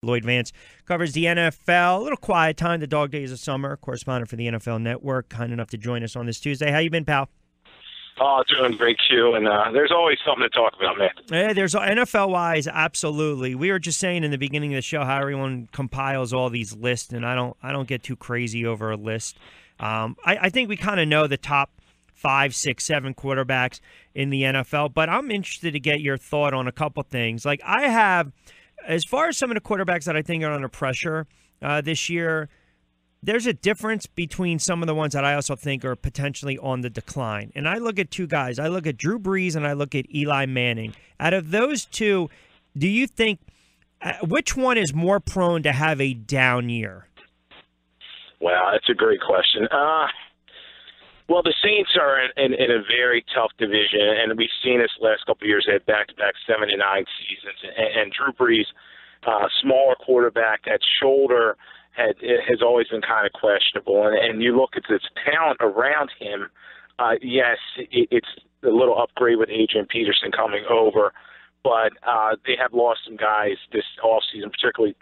Lloyd Vance covers the NFL. A little quiet time, the dog days of summer. Correspondent for the NFL Network, kind enough to join us on this Tuesday. How you been, pal? Oh, doing great, Q. And there's always something to talk about, man. Yeah, there's NFL-wise, absolutely. We were just saying in the beginning of the show how everyone compiles all these lists, and I don't get too crazy over a list. I think we kind of know the top 5, 6, 7 quarterbacks in the NFL, but I'm interested to get your thought on a couple things. Like I have, as far as some of the quarterbacks that I think are under pressure this year, there's a difference between some of the ones that I also think are potentially on the decline. And I look at two guys. I look at Drew Brees and I look at Eli Manning. Out of those two, do you think which one is more prone to have a down year? Wow, that's a great question. Well, the Saints are in a very tough division, and we've seen this last couple of years. They had back-to-back 7-9 seasons, and Drew Brees, smaller quarterback, that shoulder has always been kind of questionable. And you look at this talent around him. Yes, it's a little upgrade with Adrian Peterson coming over, but they have lost some guys this offseason, particularly,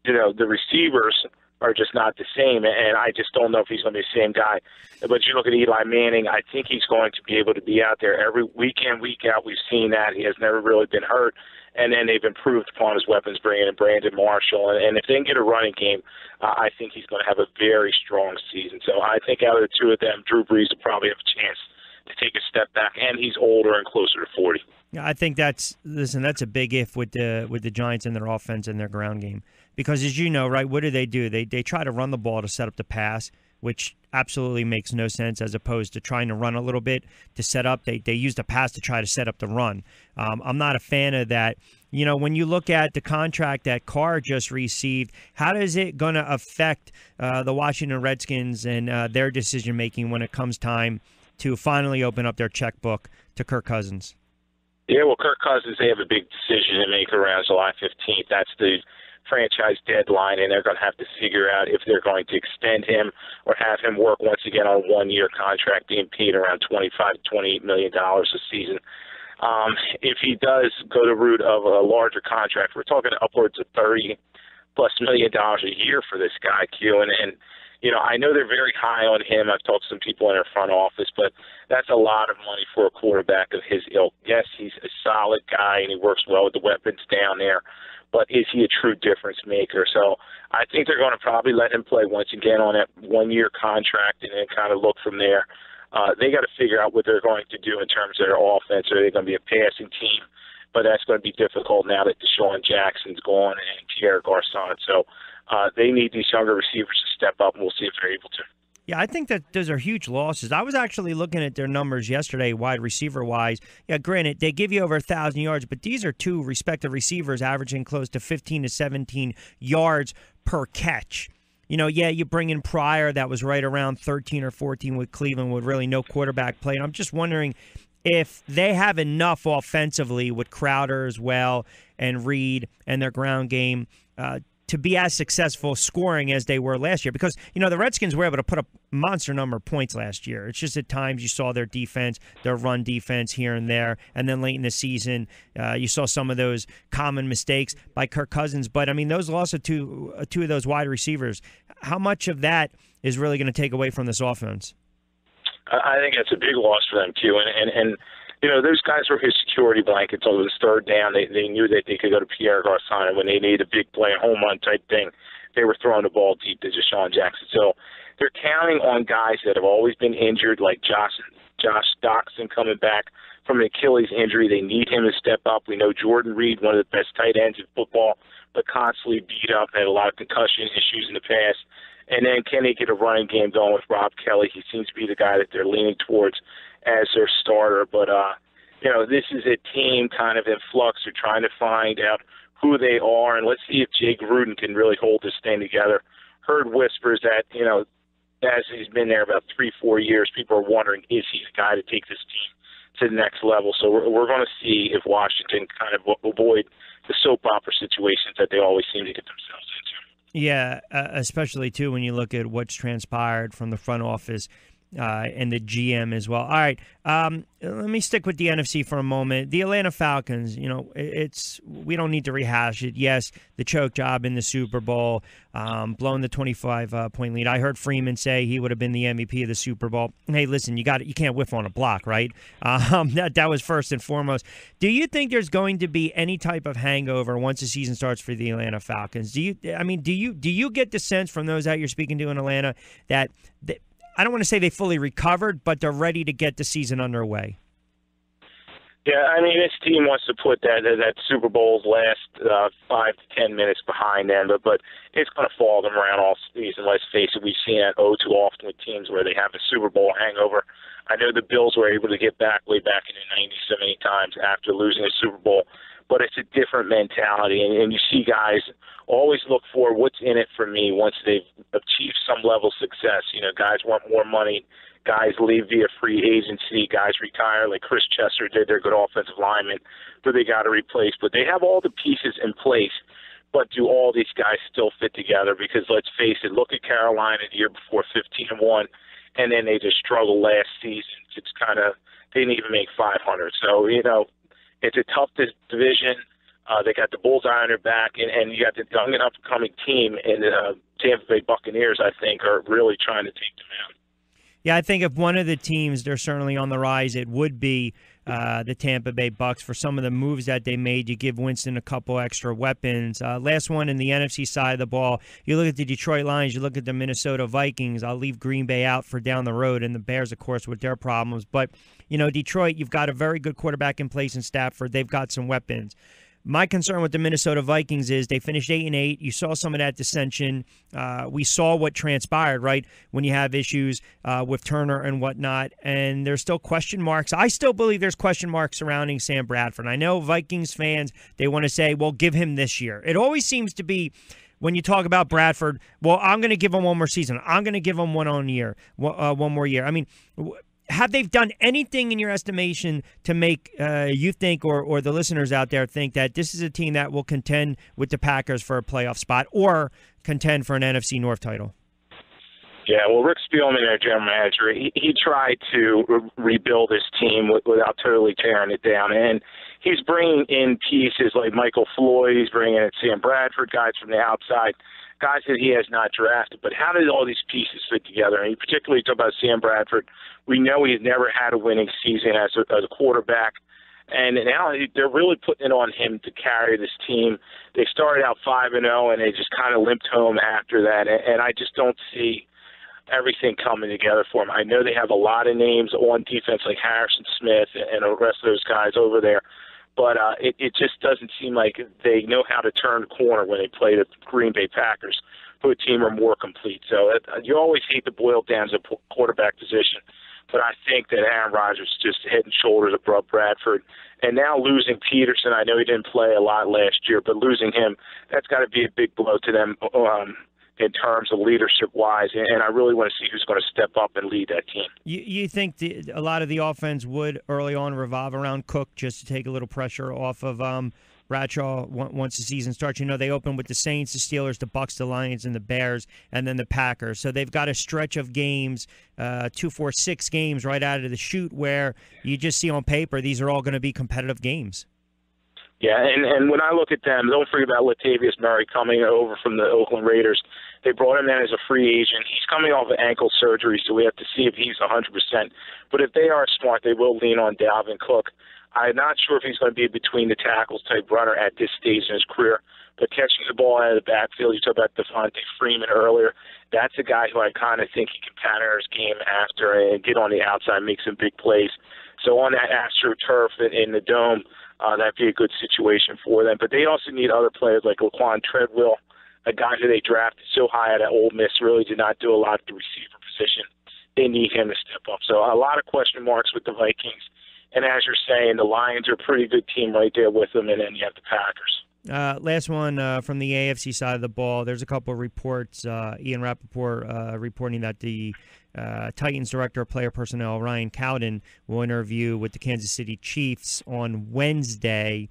the receivers are just not the same, and I just don't know if he's going to be the same guy. But you look at Eli Manning, I think he's going to be able to be out there every week in, week out. We've seen that. He has never really been hurt, and then they've improved upon his weapons, bringing in Brandon Marshall. And if they can get a running game, I think he's going to have a very strong season. So I think out of the two of them, Drew Brees will probably have a chance to take a step back, and he's older and closer to 40. Yeah, I think that's a big if with the Giants and their offense and their ground game. Because as you know, right, what do? They try to run the ball to set up the pass, which absolutely makes no sense as opposed to trying to run a little bit to set up. They use the pass to try to set up the run. I'm not a fan of that. You know, when you look at the contract that Carr just received, how is it going to affect the Washington Redskins and their decision-making when it comes time to finally open up their checkbook to Kirk Cousins? Yeah, well, Kirk Cousins, they have a big decision to make around July 15th. That's the franchise deadline, and they're going to have to figure out if they're going to extend him or have him work once again on a one-year contract being paid around $25 to $28 million a season. If he does go the route of a larger contract, we're talking upwards of $30+ million a year for this guy, Q. And I know they're very high on him. I've talked to some people in their front office, but that's a lot of money for a quarterback of his ilk. Yes, he's a solid guy, and he works well with the weapons down there, but is he a true difference maker? So I think they're going to probably let him play once again on that one-year contract and then kind of look from there. They got to figure out what they're going to do in terms of their offense. Are they going to be a passing team? But that's going to be difficult now that Deshaun Jackson's gone and Pierre Garçon. So they need these younger receivers to step up, and we'll see if they're able to. Yeah, I think that those are huge losses. I was actually looking at their numbers yesterday, wide receiver-wise. Yeah, granted, they give you over 1,000 yards, but these are two respective receivers averaging close to 15 to 17 yards per catch. You bring in Pryor, that was right around 13 or 14 with Cleveland with really no quarterback play. And I'm just wondering if they have enough offensively with Crowder as well and Reed and their ground game to be as successful scoring as they were last year. Because, the Redskins were able to put up monster number of points last year. It's just at times you saw their defense, their run defense here and there, and then late in the season you saw some of those common mistakes by Kirk Cousins. But, those loss of two of those wide receivers, how much of that is really going to take away from this offense? I think that's a big loss for them, too. And those guys were his security blankets. On his third down, they knew that they could go to Pierre Garçon, and when they needed a big play, a home run type thing, they were throwing the ball deep to Deshaun Jackson. So they're counting on guys that have always been injured, like Josh Doxson coming back from an Achilles injury. They need him to step up. We know Jordan Reed, one of the best tight ends in football, but constantly beat up, had a lot of concussion issues in the past. And then can they get a running game going with Rob Kelly? He seems to be the guy that they're leaning towards as their starter. But, this is a team kind of in flux. They're trying to find out who they are, and let's see if Jay Gruden can really hold this thing together. Heard whispers that, as he's been there about 3-4 years, people are wondering, is he the guy to take this team to the next level? So we're going to see if Washington kind of avoid the soap opera situations that they always seem to get themselves into. Yeah, especially, too, when you look at what's transpired from the front office and the GM as well. All right, let me stick with the NFC for a moment. The Atlanta Falcons, we don't need to rehash it. Yes, the choke job in the Super Bowl, blowing the 25-point lead. I heard Freeman say he would have been the MVP of the Super Bowl. Hey, listen, you can't whiff on a block, right? That was first and foremost. Do you think there's going to be any type of hangover once the season starts for the Atlanta Falcons? Do you get the sense from those that you're speaking to in Atlanta that I don't want to say they fully recovered, but they're ready to get the season underway? Yeah, I mean, this team wants to put that Super Bowl's last 5 to 10 minutes behind them, but it's going to follow them around all season. Let's face it, we've seen that too often with teams where they have a Super Bowl hangover. I know the Bills were able to get back way back in the 90s so many times after losing a Super Bowl, but it's a different mentality, and you see guys always look for what's in it for me once they've achieved some level of success. Guys want more money. Guys leave via free agency. Guys retire like Chris Chester did. They're good offensive linemen who they got to replace. But they have all the pieces in place. But do all these guys still fit together? Because let's face it, look at Carolina the year before, 15-1, and then they just struggled last season. It's kind of, they didn't even make 500. So, it's a tough division. They got the bullseye on their back, and you got the young and up-and-coming team, and the Tampa Bay Buccaneers, I think, are really trying to take them out. Yeah, I think if one of the teams, they're certainly on the rise, it would be the Tampa Bay Bucs for some of the moves that they made. You give Winston a couple extra weapons. Last one in the NFC side of the ball, you look at the Detroit Lions, you look at the Minnesota Vikings. I'll leave Green Bay out for down the road, and the Bears, of course, with their problems. But, Detroit, you've got a very good quarterback in place in Stafford. They've got some weapons. My concern with the Minnesota Vikings is they finished 8-8. You saw some of that dissension. We saw what transpired, right, when you have issues with Turner and whatnot, and there's still question marks. I still believe there's question marks surrounding Sam Bradford. I know Vikings fans, they want to say, well, give him this year. It always seems to be when you talk about Bradford, well, I'm going to give him one more season. I'm going to give him one more year. I mean, have they done anything in your estimation to make you think or the listeners out there think that this is a team that will contend with the Packers for a playoff spot or contend for an NFC North title? Yeah, well, Rick Spielman, their general manager, he tried to rebuild his team without totally tearing it down. And he's bringing in pieces like Michael Floyd. He's bringing in Sam Bradford, guys from the outside, guys that he has not drafted. But how did all these pieces fit together? And particularly talk about Sam Bradford. We know he's never had a winning season as a quarterback. And now they're really putting it on him to carry this team. They started out 5-0, and they just kind of limped home after that. And I just don't see everything coming together for them. I know they have a lot of names on defense like Harrison Smith and the rest of those guys over there. But it just doesn't seem like they know how to turn the corner when they play the Green Bay Packers, who a team are more complete. So you always hate to boil down to quarterback position. But I think that Aaron Rodgers is just head and shoulders above Bradford. And now losing Peterson, I know he didn't play a lot last year, but losing him, that's got to be a big blow to them in terms of leadership-wise. And I really want to see who's going to step up and lead that team. You think a lot of the offense would early on revolve around Cook just to take a little pressure off of Bradshaw once the season starts? They open with the Saints, the Steelers, the Bucs, the Lions, and the Bears, and then the Packers. So they've got a stretch of games, 2, 4, 6 games right out of the chute where you just see on paper these are all going to be competitive games. Yeah, and when I look at them, don't forget about Latavius Murray coming over from the Oakland Raiders. They brought him in as a free agent. He's coming off of ankle surgery, so we have to see if he's 100%. But if they are smart, they will lean on Dalvin Cook. I'm not sure if he's going to be a between-the-tackles type runner at this stage in his career, but catching the ball out of the backfield, you talked about Devontae Freeman earlier, that's a guy who I kind of think he can pattern his game after and get on the outside and make some big plays. So on that AstroTurf in the Dome, that'd be a good situation for them. But they also need other players like Laquan Treadwell, a guy who they drafted so high at Ole Miss, really did not do a lot at the receiver position. They need him to step up. So a lot of question marks with the Vikings. And as you're saying, the Lions are a pretty good team right there with them, and then you have the Packers. Last one from the AFC side of the ball. There's a couple of reports. Ian Rappaport reporting that the Titans Director of Player Personnel, Ryan Cowden, will interview with the Kansas City Chiefs on Wednesday.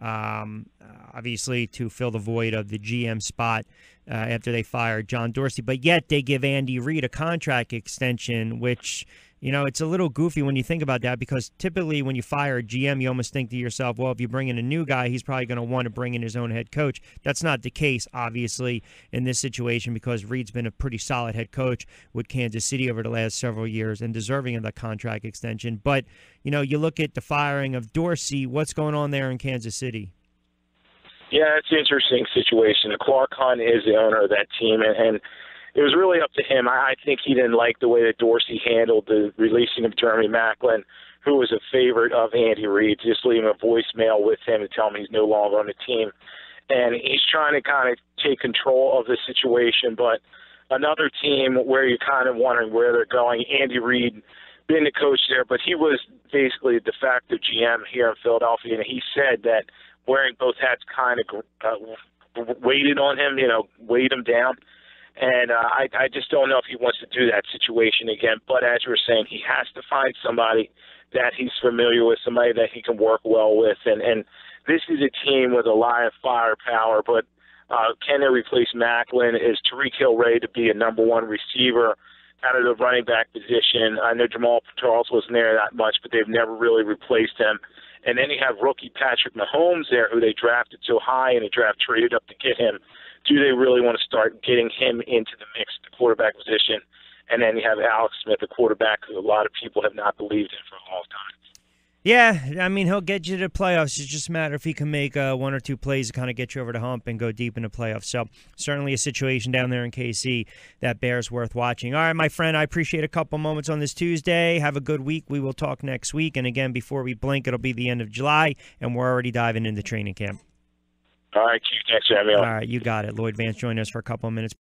obviously to fill the void of the GM spot after they fired John Dorsey. But yet they give Andy Reid a contract extension, which, you know, it's a little goofy when you think about that, because typically when you fire a GM, you almost think to yourself, well, if you bring in a new guy, he's probably going to want to bring in his own head coach. That's not the case, obviously, in this situation, because Reid's been a pretty solid head coach with Kansas City over the last several years and deserving of the contract extension. But, you know, you look at the firing of Dorsey, what's going on there in Kansas City? Yeah, it's an interesting situation. Clark Hunt is the owner of that team, and it was really up to him. I think he didn't like the way that Dorsey handled the releasing of Jeremy Maclin, who was a favorite of Andy Reid, just leaving a voicemail with him to tell him he's no longer on the team. And he's trying to kind of take control of the situation. But another team where you're kind of wondering where they're going, Andy Reid, been the coach there, but he was basically a de facto GM here in Philadelphia, and he said that wearing both hats kind of weighted on him, you know, weighed him down. And I just don't know if he wants to do that situation again. But as you were saying, he has to find somebody that he's familiar with, somebody that he can work well with. And this is a team with a lot of firepower, but can they replace Maclin? Is Tariq Hill ready to be a number one receiver out of the running back position? I know Jamal Charles wasn't there that much, but they've never really replaced him. And then you have rookie Patrick Mahomes there, who they drafted so high in the draft, traded up to get him. Do they really want to start getting him into the mix at the quarterback position? And then you have Alex Smith, a quarterback who a lot of people have not believed in for a long time. Yeah, I mean, he'll get you to the playoffs. It's just a matter if he can make one or two plays to kind of get you over the hump and go deep in the playoffs. So certainly a situation down there in KC that bears worth watching. All right, my friend, I appreciate a couple moments on this Tuesday. Have a good week. We will talk next week. And again, before we blink, it'll be the end of July, and we're already diving into training camp. All right, Q. Thanks for having me on. All right, you got it. Lloyd Vance joined us for a couple of minutes.